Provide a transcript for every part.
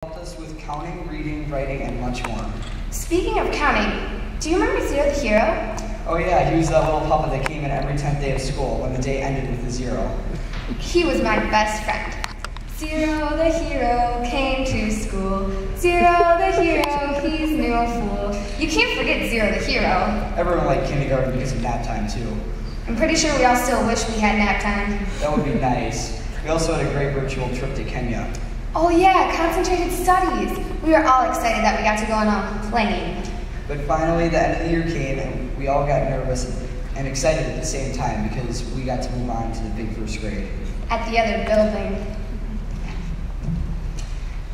Helped us with counting, reading, writing, and much more. Speaking of counting, do you remember Zero the Hero? Oh yeah, he was that little puppet that came in every 10th day of school when the day ended with a 0. He was my best friend. Zero the hero came to school. Zero the hero, he's no fool. You can't forget Zero the hero. Everyone liked kindergarten because of nap time too. I'm pretty sure we all still wish we had nap time. That would be nice. We also had a great virtual trip to Kenya. Oh yeah, concentrated studies. We were all excited that we got to go on a plane. But finally, the end of the year came and we all got nervous and excited at the same time because we got to move on to the big first grade. At the other building.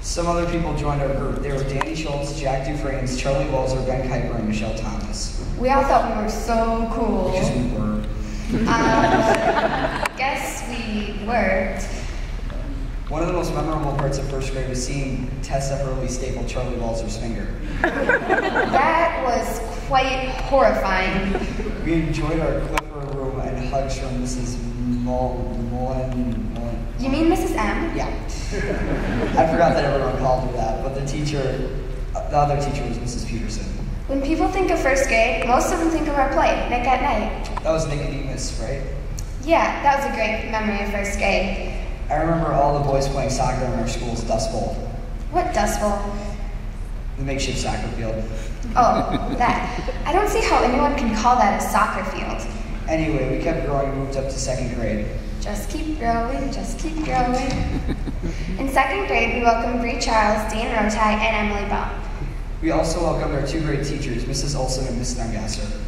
Some other people joined our group. They were Danny Schultz, Jack Dufresne, Charlie Walzer, Ben Kuiper, and Michelle Thomas. We all thought we were so cool. Because we were. Guess we were. One of the most memorable parts of first grade was seeing Tessa Hurley staple Charlie Walzer's finger. That was quite horrifying. We enjoyed our Clipper room and hugs from Mrs. Mullen. You mean Mrs. M? Yeah. I forgot that everyone called her that, but the other teacher was Mrs. Peterson. When people think of first grade, most of them think of our play, Nick at Night. That was Nicodemus, right? Yeah, that was a great memory of first grade. I remember all the boys playing soccer in our school's dust bowl. What dust bowl? The makeshift soccer field. Oh, that. I don't see how anyone can call that a soccer field. Anyway, we kept growing and moved up to second grade. Just keep growing, just keep growing. In second grade, we welcomed Bree Charles, Dan Rotai, and Emily Bell. We also welcomed our 2 great teachers, Mrs. Olson and Mrs. Nungasser.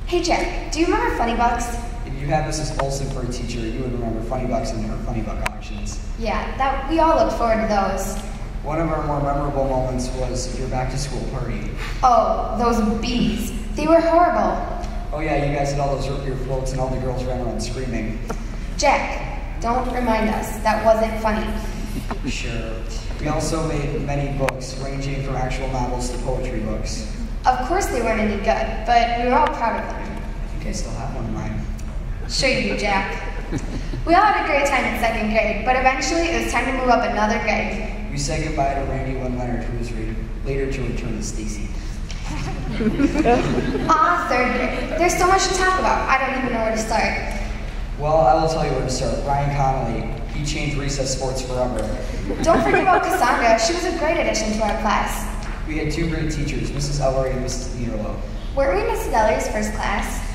Hey Jack, do you remember Funny Bucks? If you had Mrs. Olson for a teacher, you would remember Funny Bucks and her Funny Buck auctions. Yeah, we all looked forward to those. One of our more memorable moments was your back to school party. Oh, those bees. They were horrible. Oh yeah, you guys had all those root beer floats and all the girls ran around screaming. Jack, don't remind us. That wasn't funny. Sure. We also made many books, ranging from actual novels to poetry books. Of course they weren't any good, but we were all proud of them. I think I still have one of mine. Sure you do, Jack. We all had a great time in second grade, but eventually it was time to move up another grade. We said goodbye to Randy Wynn Leonard, who was later to return to Stacy. Third grade. There's so much to talk about. I don't even know where to start. Well, I will tell you where to start. Ryan Connolly. He changed recess sports forever. Don't forget about Cassandra. She was a great addition to our class. We had 2 great teachers, Mrs. Ellery and Mrs. Niederloh. Weren't we Mrs. Ellery's first class?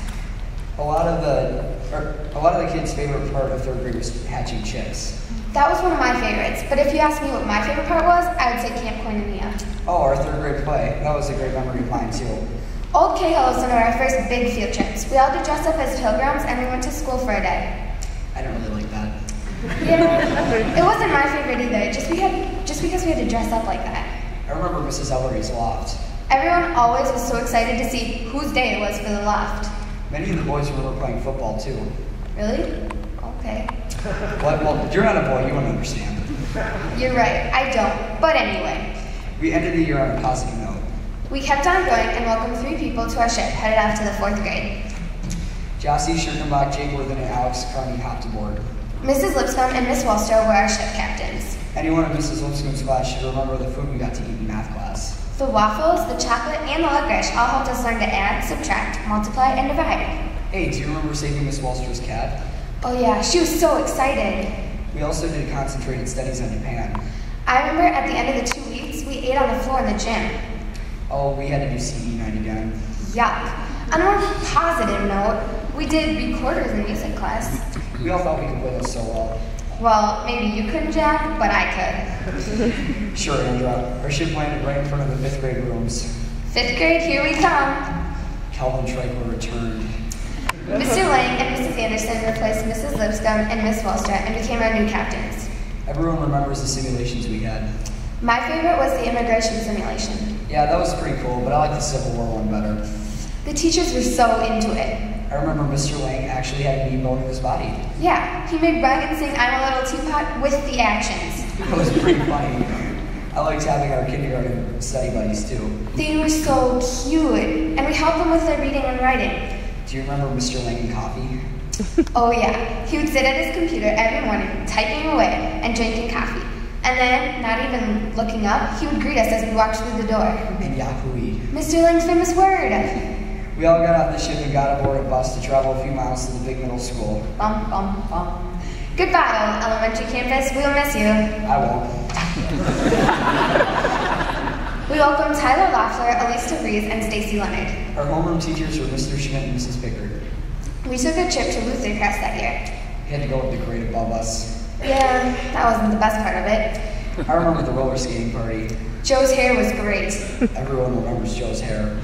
A lot of the kids' favorite part of 3rd grade was hatching chicks. That was one of my favorites, but if you ask me what my favorite part was, I would say Camp Koinonia. Oh, our 3rd grade play. That was a great memory of mine, too. Old Cahill was one of our first big field trips. We all did dress up as pilgrims, and we went to school for a day. I don't really like that. Yeah, it wasn't my favorite either, just because we had to dress up like that. I remember Mrs. Ellery's loft. Everyone always was so excited to see whose day it was for the loft. Many of the boys remember playing football, too. Really? Okay. Well, you're not a boy, you wouldn't understand. You're right, I don't. But anyway. We ended the year on a positive note. We kept on going and welcomed 3 people to our ship, headed off to the 4th grade. Jossie Schirkenbach, Jake Worthen, and Alex Carney hopped aboard. Mrs. Lipscomb and Miss Wallstrow were our ship captains. Anyone in Mrs. Lipscomb's class should remember the food we got to eat in math class. The waffles, the chocolate, and the licorice all helped us learn to add, subtract, multiply, and divide. Hey, do you remember saving Miss Wallstrow's cat? Oh yeah, she was so excited. We also did concentrated studies on Japan. I remember at the end of the 2 weeks, we ate on the floor in the gym. Oh, we had to do CE night again. Yuck. On a more positive note, we did recorders in music class. We all thought we could play those so well. Well, maybe you couldn't, Jack, but I could. Sure, Andra. Our ship landed right in front of the 5th grade rooms. 5th grade, here we come. Calvin Treichler returned. Mr. Lang and Mrs. Anderson replaced Mrs. Lipscomb and Miss Wallstra and became our new captains. Everyone remembers the simulations we had. My favorite was the immigration simulation. Yeah, that was pretty cool, but I like the Civil War one better. The teachers were so into it. I remember Mr. Lang actually had me bone in his body. Yeah, he made Ryan sing I'm a Little Teapot with the actions. That was pretty funny. I liked having our kindergarten study buddies too. They were so cute, and we helped them with their reading and writing. Do you remember Mr. Lang and coffee? Oh yeah, he would sit at his computer every morning, typing away and drinking coffee. And then, not even looking up, he would greet us as we walked through the door. And Yahoo! Mr. Lang's famous word. We all got off the ship and got aboard a bus to travel a few miles to the big middle school. Bum, bum, bum. Goodbye, old elementary campus. We'll miss you. I won't. We welcomed Tyler Loeffler, Elise DeVries, and Stacy Leonard. Our homeroom teachers were Mr. Schmidt and Mrs. Pickard. We took a trip to Luther Crest that year. We had to go with the grade above us. Yeah, that wasn't the best part of it. I remember the roller skating party. Joe's hair was great. Everyone remembers Joe's hair.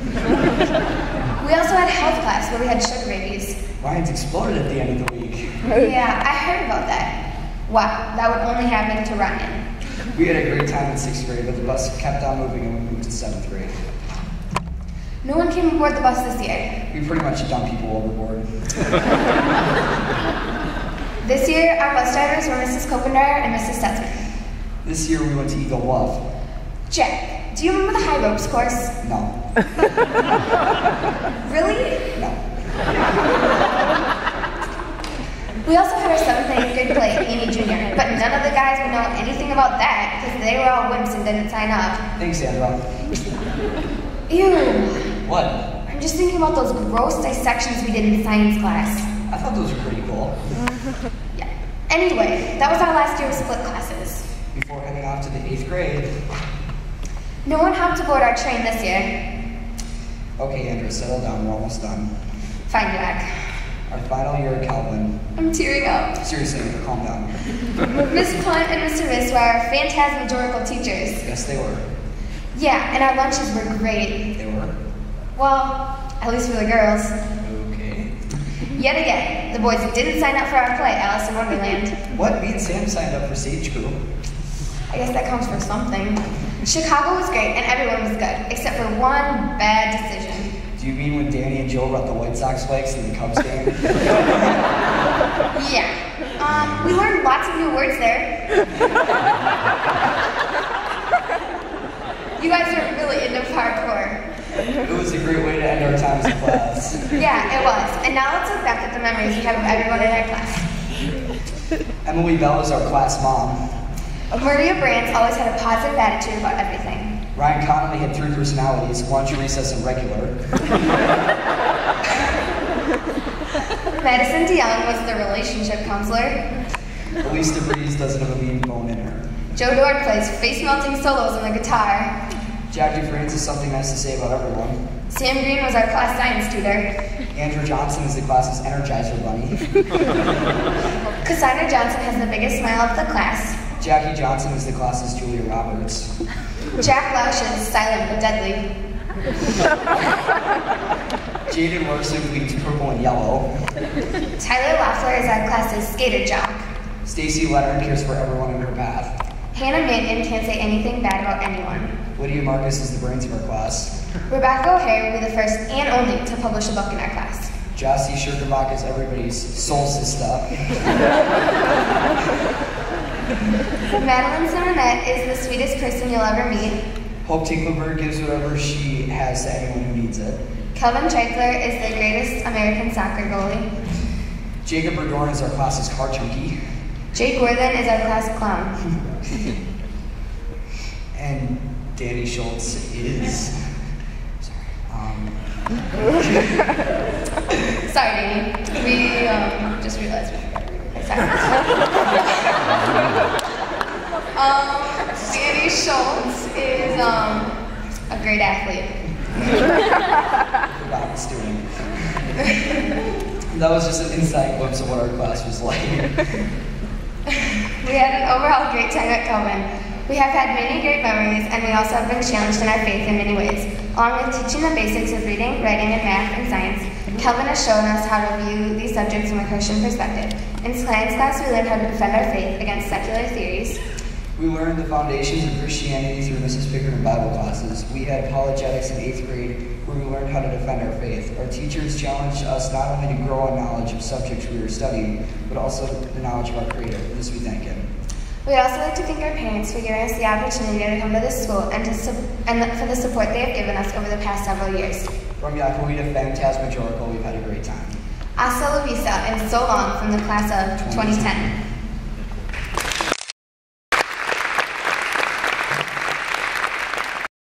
We also had health class where we had sugar babies. Ryan's exploded at the end of the week. Yeah, I heard about that. Wow, that would only happen to Ryan. We had a great time in 6th grade, but the bus kept on moving and we moved to 7th grade. No one came aboard the bus this year. We pretty much dumped people overboard. This year, our bus drivers were Mrs. Kopenauer and Mrs. Stutzman. This year we went to Eagle Bluff. Jack, do you remember the high ropes course? No. Really? No. We also had our 7th and 8th grade play at Amy Jr., but none of the guys would know anything about that because they were all wimps and didn't sign up. Thanks, Andra. Ew. What? I'm just thinking about those gross dissections we did in science class. I thought those were pretty cool. Yeah. Anyway, that was our last year of split classes. Before heading off to the 8th grade. No one hopped aboard our train this year. Okay, Andra, settle down. We're almost done. Fine, Jack. Our final year at Calvin. I'm tearing up. Seriously, Andra, calm down. Miss Clunt and Mr. Riss were our phantasmagorical teachers. Yes, they were. Yeah, and our lunches were great. They were? Well, at least for the girls. Okay. Yet again, the boys didn't sign up for our play, Alice in Wonderland. What? Me and Sam signed up for Stage Crew. I guess that counts for something. Chicago was great, and everyone was good, except for one bad decision. Do you mean when Danny and Joe brought the White Sox flags to the Cubs game? Yeah. We learned lots of new words there. You guys are really into parkour. It was a great way to end our times in class. Yeah, it was. And now let's look back at the memories we have of everyone in our class. Emily Bell is our class mom. Maria Brands always had a positive attitude about everything. Ryan Connolly had 3 personalities, lunch, recess, and regular. Madison DeYoung was the relationship counselor. Elise DeVries doesn't have a mean bone in her. Joe Dord plays face-melting solos on the guitar. Jack DeFrance has something nice to say about everyone. Sam Green was our class science tutor. Andrew Johnson is the class's Energizer Bunny. Cassandra Johnson has the biggest smile of the class. Jackie Johnson is the class's Julia Roberts. Jack Lausch is silent but deadly. Jaden Larson bleeds purple and yellow. Tyler Loeffler is our class's skater jock. Stacy Leonard cares for everyone in her path. Hannah Manton can't say anything bad about anyone. Lydia Marcus is the brains of our class. Rebecca O'Hare will be the first and only to publish a book in our class. Jossie Shirkenbach is everybody's soul sister. Madeline Simonette is the sweetest person you'll ever meet. Hope Tinklerberg gives whatever she has to anyone who needs it. Kelvin Treichler is the greatest American soccer goalie. Jacob Berdorn is our class's car junkie. Jake Worthen is our class clown. And Danny Schultz is... Sorry, Danny. We just realized we forgot to read it. Sorry. Danny Schultz is a great athlete. Forgot student. That was just an inside glimpse of what our class was like. We had an overall great time at Coven. We have had many great memories, and we also have been challenged in our faith in many ways. Along with teaching the basics of reading, writing, and math and science, Kelvin has shown us how to view these subjects from a Christian perspective. In science class, we learned how to defend our faith against secular theories. We learned the foundations of Christianity through Mrs. Pickard and Bible classes. We had apologetics in 8th grade, where we learned how to defend our faith. Our teachers challenged us not only to grow our knowledge of subjects we were studying, but also the knowledge of our Creator. For this we thank Him. We'd also like to thank our parents for giving us the opportunity to come to this school and for the support they have given us over the past several years. From Yahoo to Phantasmagorical, we've had a great time. Hasta la vista, and so long from the class of 2010.